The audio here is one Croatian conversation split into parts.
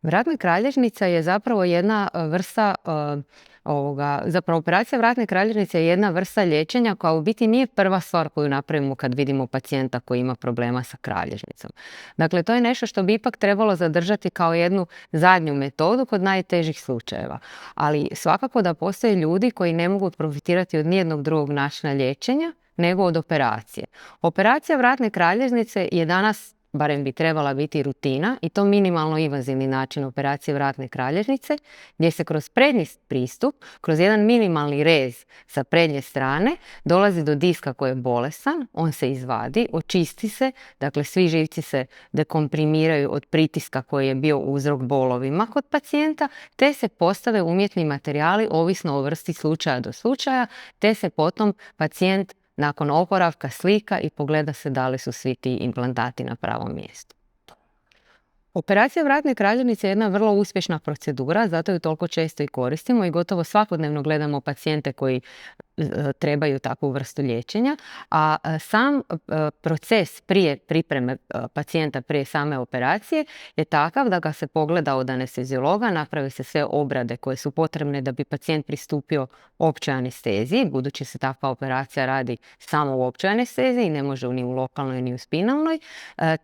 Vratna kralježnica je zapravo jedna vrsta zapravo operacija vratne kralježnice je jedna vrsta liječenja koja u biti nije prva stvar koju napravimo kad vidimo pacijenta koji ima problema sa kralježnicom. Dakle, to je nešto što bi ipak trebalo zadržati kao jednu zadnju metodu kod najtežih slučajeva. Ali svakako da postoje ljudi koji ne mogu profitirati od nijednog drugog načina liječenja nego od operacije. Operacija vratne kralježnice je danas, barem bi trebala biti, rutina i to minimalno invazivni način operacije vratne kralježnice, gdje se kroz prednji pristup, kroz jedan minimalni rez sa prednje strane, dolazi do diska koji je bolestan, on se izvadi, očisti se, dakle svi živci se dekomprimiraju od pritiska koji je bio uzrok bolovima kod pacijenta, te se postave umjetni materijali ovisno o vrsti slučaja do slučaja, te se potom pacijent nakon oporavka slika i pogleda se da li su svi ti implantati na pravom mjestu. Operacija vratne kralježnice je jedna vrlo uspješna procedura, zato ju toliko često i koristimo i gotovo svakodnevno gledamo pacijente koji trebaju takvu vrstu liječenja, a sam proces prije pripreme pacijenta prije same operacije je takav da ga se pogleda od anesteziologa, naprave se sve obrade koje su potrebne da bi pacijent pristupio općoj anesteziji, budući se takva operacija radi samo u općoj anesteziji, ne može ni u lokalnoj ni u spinalnoj,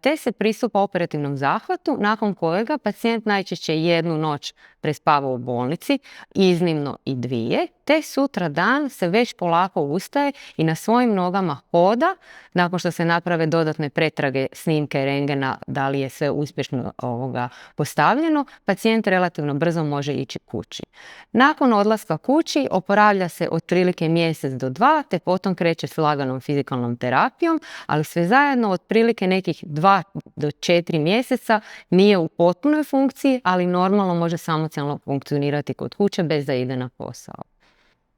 te se pristupa operativnom zahvatu nakon kojega pacijent najčešće jednu noć prespava u bolnici, iznimno i 2, te sutra dan se već polako ustaje i na svojim nogama hoda, nakon što se naprave dodatne pretrage, snimke rentgena, da li je sve uspješno postavljeno, pacijent relativno brzo može ići kući. Nakon odlaska kući oporavlja se otprilike mjesec do 2, te potom kreće s laganom fizikalnom terapijom, ali sve zajedno otprilike nekih 2 do 4 mjeseca nije u potpunoj funkciji, ali normalno može samostalno funkcionirati kod kuće bez da ide na posao.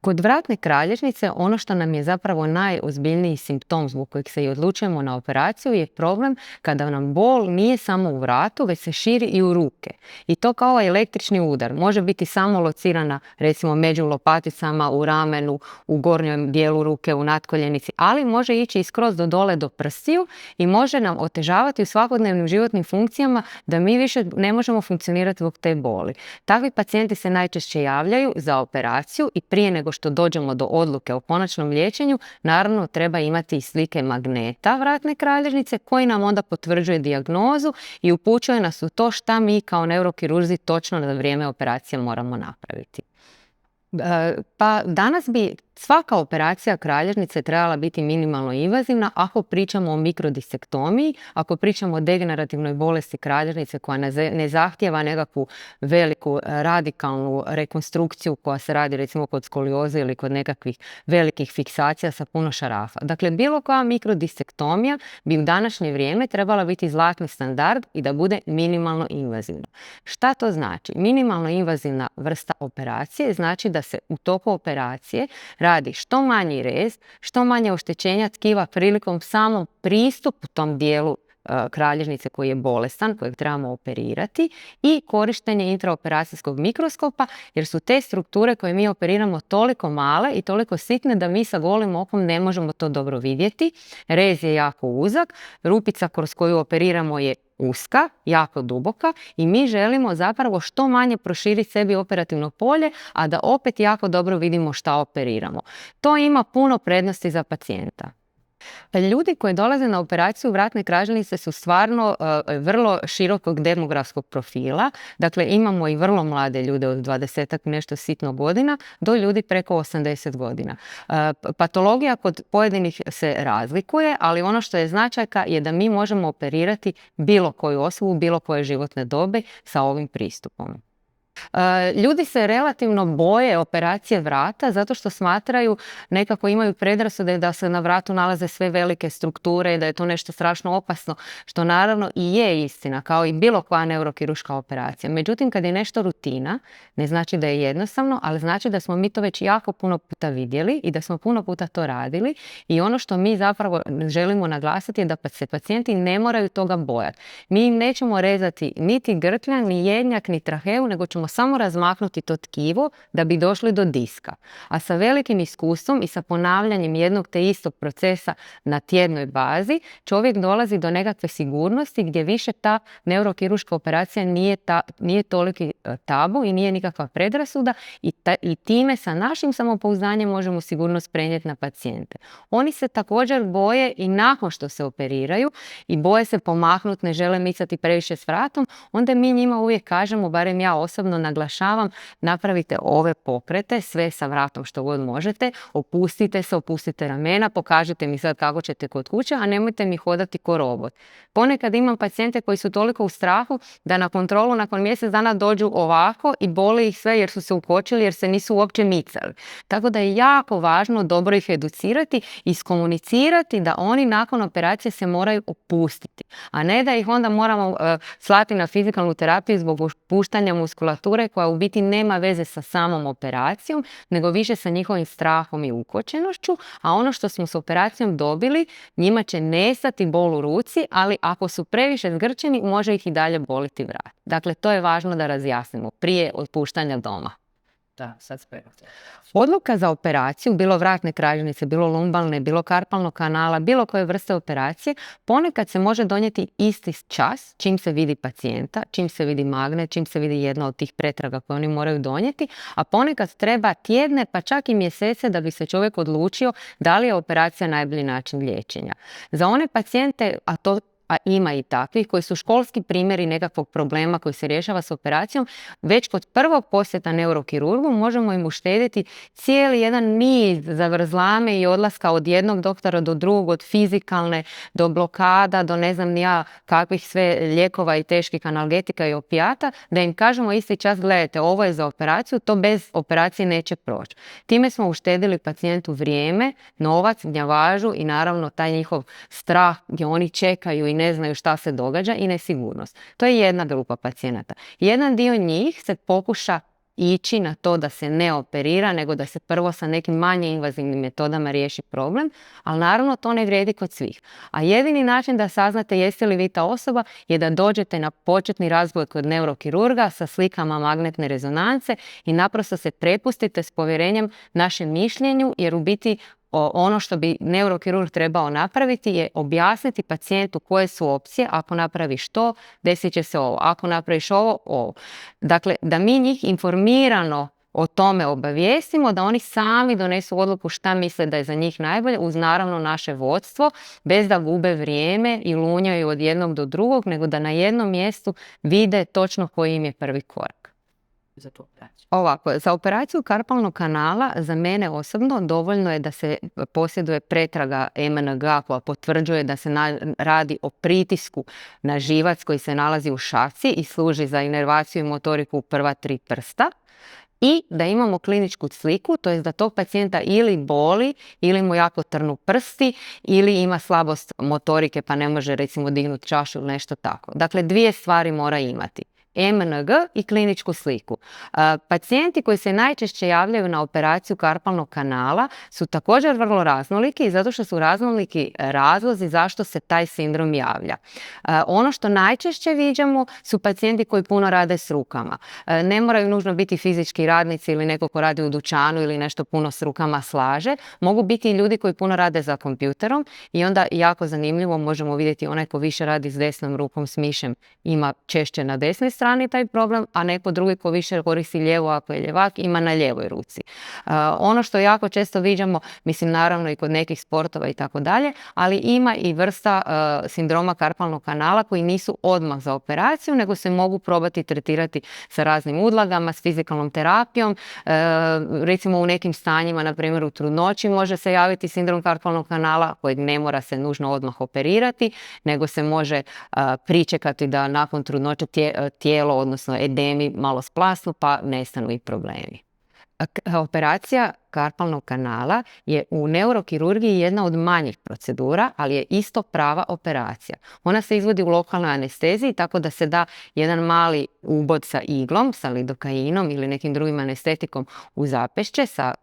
Kod vratne kralježnice ono što nam je zapravo najozbiljniji simptom zbog kojeg se i odlučujemo na operaciju je problem kada nam bol nije samo u vratu, već se širi i u ruke. I to kao električni udar. Može biti samo locirana recimo među lopaticama, u ramenu, u gornjem dijelu ruke, u natkoljenici, ali može ići i skroz do dole do prstiju i može nam otežavati u svakodnevnim životnim funkcijama da mi više ne možemo funkcionirati zbog te boli. Takvi pacijenti se najčešće javljaju za operaciju i prije nego što dođemo do odluke o konačnom liječenju, naravno treba imati i slike magneta vratne kralježnice koji nam onda potvrđuje dijagnozu i upućuje nas u to šta mi kao neurokirurzi točno na vrijeme operacije moramo napraviti. Pa danas bi svaka operacija kralježnice trebala biti minimalno invazivna ako pričamo o mikrodisektomiji, ako pričamo o degenerativnoj bolesti kralježnice koja ne zahtijeva nekakvu veliku radikalnu rekonstrukciju koja se radi recimo kod skolioze ili kod nekakvih velikih fiksacija sa puno šarafa. Dakle, bilo koja mikrodisektomija bi u današnje vrijeme trebala biti zlatni standard i da bude minimalno invazivna. Šta to znači? Minimalno invazivna vrsta operacije znači da se u toku operacije radi što manji rez, što manje oštećenja tkiva prilikom samom pristupu tom dijelu kralježnice koji je bolestan, kojeg trebamo operirati, i korištenje intraoperacijskog mikroskopa, jer su te strukture koje mi operiramo toliko male i toliko sitne da mi sa golim okom ne možemo to dobro vidjeti. Rez je jako uzak, rupica kroz koju operiramo je uska, jako duboka i mi želimo zapravo što manje proširiti sebi operativno polje, a da opet jako dobro vidimo šta operiramo. To ima puno prednosti za pacijenta. Ljudi koji dolaze na operaciju vratne kralježnice su stvarno vrlo širokog demografskog profila. Dakle, imamo i vrlo mlade ljude od 20-ak nešto sitno godina do ljudi preko 80 godina. Patologija kod pojedinih se razlikuje, ali ono što je značajka je da mi možemo operirati bilo koju osobu, bilo koje životne dobe sa ovim pristupom. Ljudi se relativno boje operacije vrata zato što smatraju, nekako imaju predrasude da se na vratu nalaze sve velike strukture i da je to nešto strašno opasno, što naravno i je istina, kao i bilo koja neurokirurška operacija. Međutim, kad je nešto rutina, ne znači da je jednostavno, ali znači da smo mi to već jako puno puta vidjeli i da smo puno puta to radili, i ono što mi zapravo želimo naglasiti je da se pacijenti ne moraju toga bojati. Mi im nećemo rezati niti grkljan, ni jednjak, ni traheu, nego ćemo samo samo razmaknuti to tkivo da bi došli do diska. A sa velikim iskustvom i sa ponavljanjem jednog te istog procesa na tjednoj bazi, čovjek dolazi do nekakve sigurnosti gdje više ta neurokirurška operacija nije toliki tabu i nije nikakva predrasuda i time sa našim samopouzdanjem možemo sigurnost prenijeti na pacijente. Oni se također boje i nakon što se operiraju i boje se pomaknuti, ne žele micati previše s vratom, onda mi njima uvijek kažemo, barem ja osobno naglašavam, napravite ove pokrete, sve sa vratom što god možete, opustite ramena, pokažite mi sad kako ćete kod kuće, a nemojte mi hodati ko robot. Ponekad imam pacijente koji su toliko u strahu da na kontrolu nakon mjesec dana dođu ovako i boli ih sve jer su se ukočili, jer se nisu uopće micali. Tako da je jako važno dobro ih educirati i iskomunicirati da oni nakon operacije se moraju opustiti, a ne da ih onda moramo slati na fizikalnu terapiju zbog opuštanja muskulature koja u biti nema veze sa samom operacijom, nego više sa njihovim strahom i ukočenošću, a ono što smo s operacijom dobili, njima će nestati bol u ruci, ali ako su previše zgrčeni, može ih i dalje boliti vrat. Dakle, to je važno da razjasnimo prije otpuštanja doma. Da, sad spremno. Odluka za operaciju, bilo vratne kralježnice, bilo lumbalne, bilo karpalnog kanala, bilo koje vrste operacije, ponekad se može donijeti isti čas čim se vidi pacijenta, čim se vidi magnet, čim se vidi jedna od tih pretraga koje oni moraju donijeti, a ponekad treba tjedne pa čak i mjesece da bi se čovjek odlučio da li je operacija najbolji način liječenja. Za one pacijente, a ima i takvih, koji su školski primjeri nekakvog problema koji se rješava s operacijom, već kod prvog posjeta neurokirurgu možemo im uštediti cijeli jedan niz zavrzlame i odlaska od jednog doktora do drugog, od fizikalne do blokada, do ne znam ni ja kakvih sve lijekova i teških analgetika i opijata, da im kažemo isti čas, gledajte, ovo je za operaciju, to bez operacije neće proći. Time smo uštedili pacijentu vrijeme, novac, gnjavažu i naravno taj njihov strah gdje oni čekaju i ne znaju šta se događa i nesigurnost. To je jedna grupa pacijenata. Jedan dio njih se pokuša ići na to da se ne operira, nego da se prvo sa nekim manje invazivnim metodama riješi problem, ali naravno to ne vrijedi kod svih. A jedini način da saznate jeste li vi ta osoba je da dođete na početni razgovor kod neurokirurga sa slikama magnetne rezonance i naprosto se prepustite s povjerenjem našem mišljenju, jer u biti ono što bi neurokirurg trebao napraviti je objasniti pacijentu koje su opcije. Ako napraviš to, desit će se ovo. Ako napraviš ovo. Dakle, da mi njih informirano o tome obavijestimo, da oni sami donesu odluku šta misle da je za njih najbolje, uz naravno naše vodstvo, bez da gube vrijeme i lunjaju od jednog do drugog, nego da na jednom mjestu vide točno koji im je prvi korak. Za tu operaciju. Ovako, za operaciju karpalnog kanala za mene osobno dovoljno je da se posjeduje pretraga MNG koja potvrđuje da se radi o pritisku na živac koji se nalazi u šaci i služi za inervaciju i motoriku u prva 3 prsta. I da imamo kliničku sliku, to je da tog pacijenta ili boli, ili mu jako trnu prsti, ili ima slabost motorike pa ne može recimo dignuti čašu ili nešto tako. Dakle, 2 stvari mora imati. MNG i kliničku sliku. Pacijenti koji se najčešće javljaju na operaciju karpalnog kanala su također vrlo raznoliki, zato što su raznoliki razlozi zašto se taj sindrom javlja. Ono što najčešće viđamo su pacijenti koji puno rade s rukama. Ne moraju nužno biti fizički radnici ili neko ko radi u dućanu ili nešto puno s rukama slaže. Mogu biti i ljudi koji puno rade za kompjuterom i onda jako zanimljivo možemo vidjeti onaj ko više radi s desnom rukom, s mišem, ima češće na desnoj strani taj problem, a neko drugi ko više koristi lijevo ako je ljevak, ima na lijevoj ruci. Ono što jako često viđamo, mislim naravno i kod nekih sportova i tako dalje, ali ima i vrsta sindroma karpalnog kanala koji nisu odmah za operaciju, nego se mogu probati tretirati sa raznim udlagama, s fizikalnom terapijom. Recimo u nekim stanjima, na primjer u trudnoći, može se javiti sindrom karpalnog kanala kojeg ne mora se nužno odmah operirati, nego se može pričekati da nakon trudnoće tijelo, odnosno edemi, malo splasnu pa nestanu i problemi. Operacija karpalnog kanala je u neurokirurgiji jedna od manjih procedura, ali je isto prava operacija. Ona se izvodi u lokalnoj anesteziji tako da se da jedan mali ubod sa iglom, sa lidokainom ili nekim drugim anestetikom u zapešće sa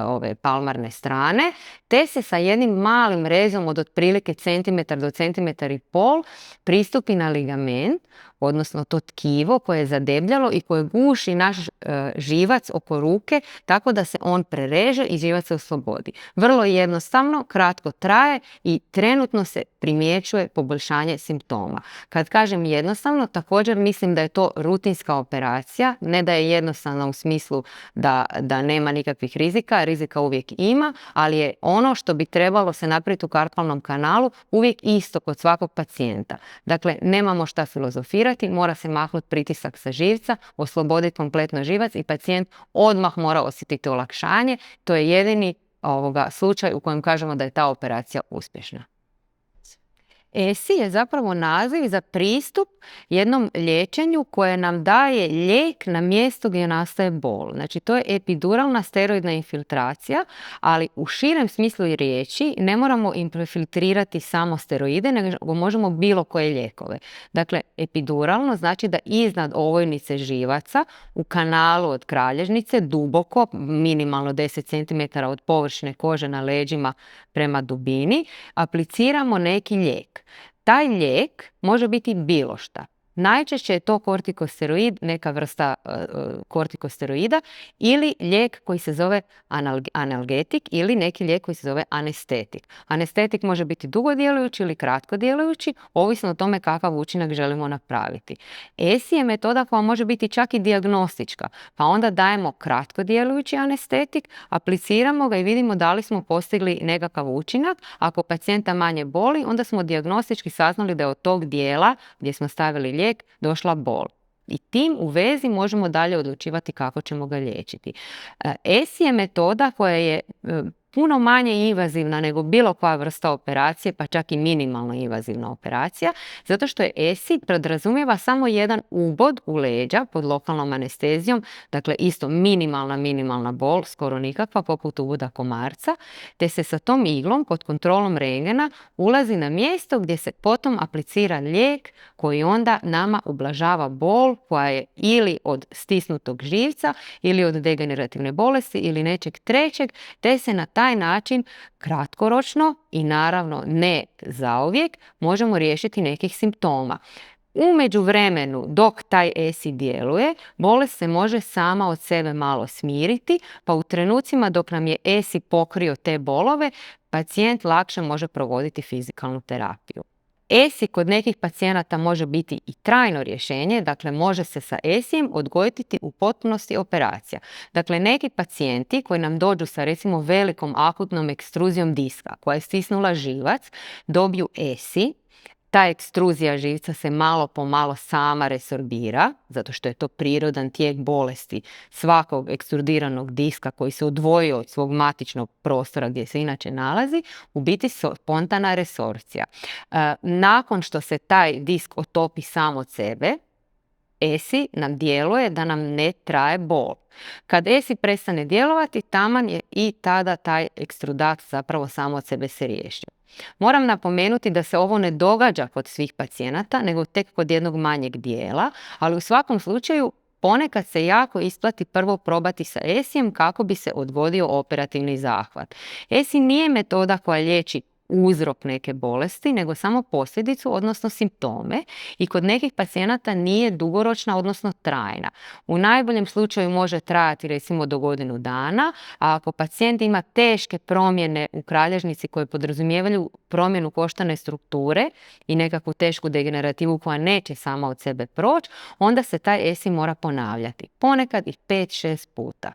ove palmarne strane, te se sa jednim malim rezom od otprilike centimetar do centimetar i pol pristupi na ligament, odnosno to tkivo koje je zadebljalo i koje guši naš živac oko ruke tako da se on prereže i živac se oslobodi. Vrlo jednostavno, kratko traje i trenutno se primjećuje poboljšanje simptoma. Kad kažem jednostavno, također mislim da je to rutinska operacija, ne da je jednostavna u smislu da nema nikakvih rizika uvijek ima, ali je ono što bi trebalo se napraviti u karpalnom kanalu uvijek isto kod svakog pacijenta. Dakle, nemamo šta filozofirati, mora se maknuti pritisak sa živca, osloboditi kompletno živac i pacijent odmah mora osjetiti olakšanje. To je jedini slučaj u kojem kažemo da je ta operacija uspješna. ESI je zapravo naziv za pristup jednom liječenju koje nam daje lijek na mjesto gdje nastaje bol. Znači, to je epiduralna steroidna infiltracija, ali u širem smislu i riječi ne moramo infiltrirati samo steroide, nego možemo bilo koje lijekove. Dakle, epiduralno znači da iznad ovojnice živaca u kanalu od kralježnice duboko, minimalno 10 cm od površine kože na leđima prema dubini, apliciramo neki lijek. Taj lijek može biti bilo šta. Najčešće je to kortikosteroid, neka vrsta kortikosteroida ili lijek koji se zove analgetik ili neki lijek koji se zove anestetik. Anestetik može biti dugodjelujući ili kratkodjelujući, ovisno o tome kakav učinak želimo napraviti. ESI je metoda koja može biti čak i dijagnostička, pa onda dajemo kratkodjelujući anestetik, apliciramo ga i vidimo da li smo postigli nekakav učinak. Ako pacijenta manje boli, onda smo dijagnostički saznali da je od tog dijela gdje smo stavili lijek došla bol. I tim u vezi možemo dalje odlučivati kako ćemo ga liječiti. ESI je metoda koja je puno manje invazivna nego bilo koja vrsta operacije, pa čak i minimalno invazivna operacija, zato što je ESI podrazumijeva samo jedan ubod u leđa pod lokalnom anestezijom, dakle isto minimalna bol, skoro nikakva, poput uboda komarca, te se sa tom iglom pod kontrolom rentgena ulazi na mjesto gdje se potom aplicira lijek koji onda nama ublažava bol koja je ili od stisnutog živca ili od degenerativne bolesti ili nečeg trećeg, te se na taj način kratkoročno i naravno ne zauvijek možemo riješiti nekih simptoma. U međuvremenu, dok taj ESI djeluje, bolest se može sama od sebe malo smiriti, pa u trenucima dok nam je ESI pokrio te bolove, pacijent lakše može provoditi fizikalnu terapiju. ESI kod nekih pacijenata može biti i trajno rješenje, dakle može se sa ESI-em odgoditi u potpunosti operacija. Dakle, neki pacijenti koji nam dođu sa recimo velikom akutnom ekstruzijom diska koja je stisnula živac, dobiju ESI. Ta ekstruzija živca se malo po malo sama resorbira, zato što je to prirodan tijek bolesti svakog ekstrudiranog diska koji se odvojio od svog matičnog prostora gdje se inače nalazi, u biti spontana resorpcija. Nakon što se taj disk otopi sam od sebe, ESI nam djeluje da nam ne traje bol. Kad ESI prestane djelovati, taman je i tada taj ekstrudat zapravo samo od sebe se riješio. Moram napomenuti da se ovo ne događa kod svih pacijenata, nego tek kod jednog manjeg dijela, ali u svakom slučaju ponekad se jako isplati prvo probati sa ESI-em kako bi se odvodio operativni zahvat. ESI nije metoda koja liječi uzrok neke bolesti, nego samo posljedicu, odnosno simptome, i kod nekih pacijenata nije dugoročna, odnosno trajna. U najboljem slučaju može trajati recimo do godinu dana, a ako pacijent ima teške promjene u kralježnici koje podrazumijevaju promjenu koštane strukture i nekakvu tešku degenerativu koja neće sama od sebe proći, onda se taj ESI mora ponavljati, ponekad i 5-6 puta.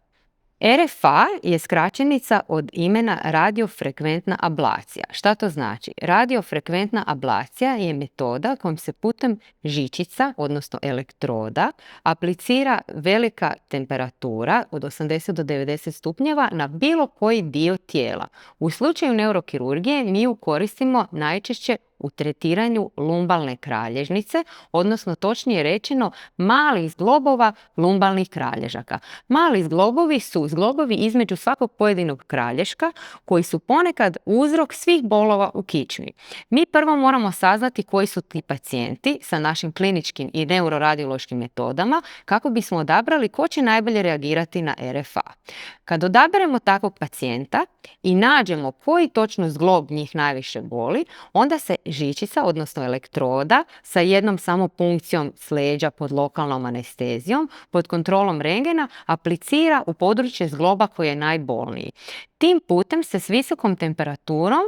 RFA je skraćenica od imena radiofrekventna ablacija. Šta to znači? Radiofrekventna ablacija je metoda kojom se putem žičica, odnosno elektroda, aplicira velika temperatura od 80 do 90 stupnjeva na bilo koji dio tijela. U slučaju neurokirurgije mi ju koristimo najčešće u tretiranju lumbalne kralježnice, odnosno točnije rečeno malih zglobova lumbalnih kralježaka. Mali zglobovi su zglobovi između svakog pojedinog kralješka koji su ponekad uzrok svih bolova u kičmi. Mi prvo moramo saznati koji su ti pacijenti sa našim kliničkim i neuroradiološkim metodama kako bismo odabrali ko će najbolje reagirati na RFA. Kad odaberemo takvog pacijenta i nađemo koji točno zglob njih najviše boli, onda se žičica, odnosno elektroda, sa jednom samo punkcijom s leđa pod lokalnom anestezijom, pod kontrolom rentgena, aplicira u područje zgloba koji je najbolniji. Tim putem se s visokom temperaturom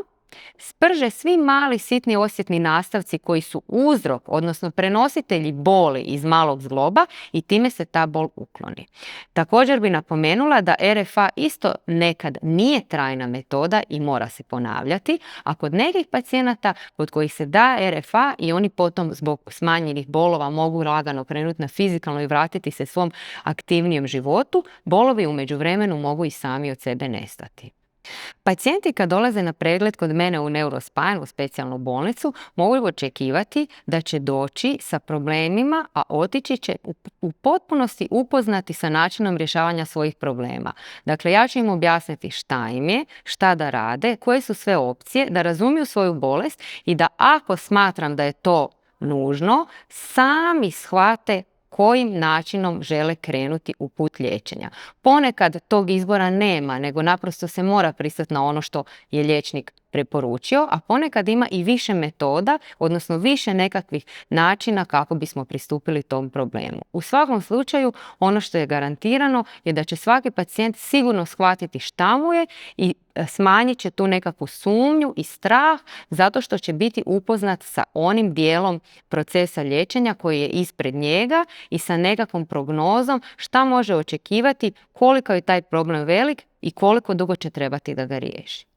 sprže svi mali sitni osjetni nastavci koji su uzrok, odnosno prenositelji boli iz malog zgloba i time se ta bol ukloni. Također bi napomenula da RFA isto nekad nije trajna metoda i mora se ponavljati, a kod nekih pacijenata kod kojih se da RFA i oni potom zbog smanjenih bolova mogu lagano krenuti na fizikalno i vratiti se svom aktivnijem životu, bolovi u međuvremenu mogu i sami od sebe nestati. Pacijenti kad dolaze na pregled kod mene u Neurospine, u specijalnu bolnicu, mogu očekivati da će doći sa problemima, a otići će u potpunosti upoznati sa načinom rješavanja svojih problema. Dakle, ja ću im objasniti šta im je, šta da rade, koje su sve opcije, da razumiju svoju bolest i da ako smatram da je to nužno, sami shvate kojim načinom žele krenuti u put liječenja. Ponekad tog izbora nema, nego naprosto se mora pristati na ono što je liječnik preporučio, a ponekad ima i više metoda, odnosno više nekakvih načina kako bismo pristupili tom problemu. U svakom slučaju, ono što je garantirano je da će svaki pacijent sigurno shvatiti šta mu je i smanjit će tu nekakvu sumnju i strah zato što će biti upoznat sa onim dijelom procesa liječenja koji je ispred njega i sa nekakvom prognozom šta može očekivati, koliko je taj problem velik i koliko dugo će trebati da ga riješi.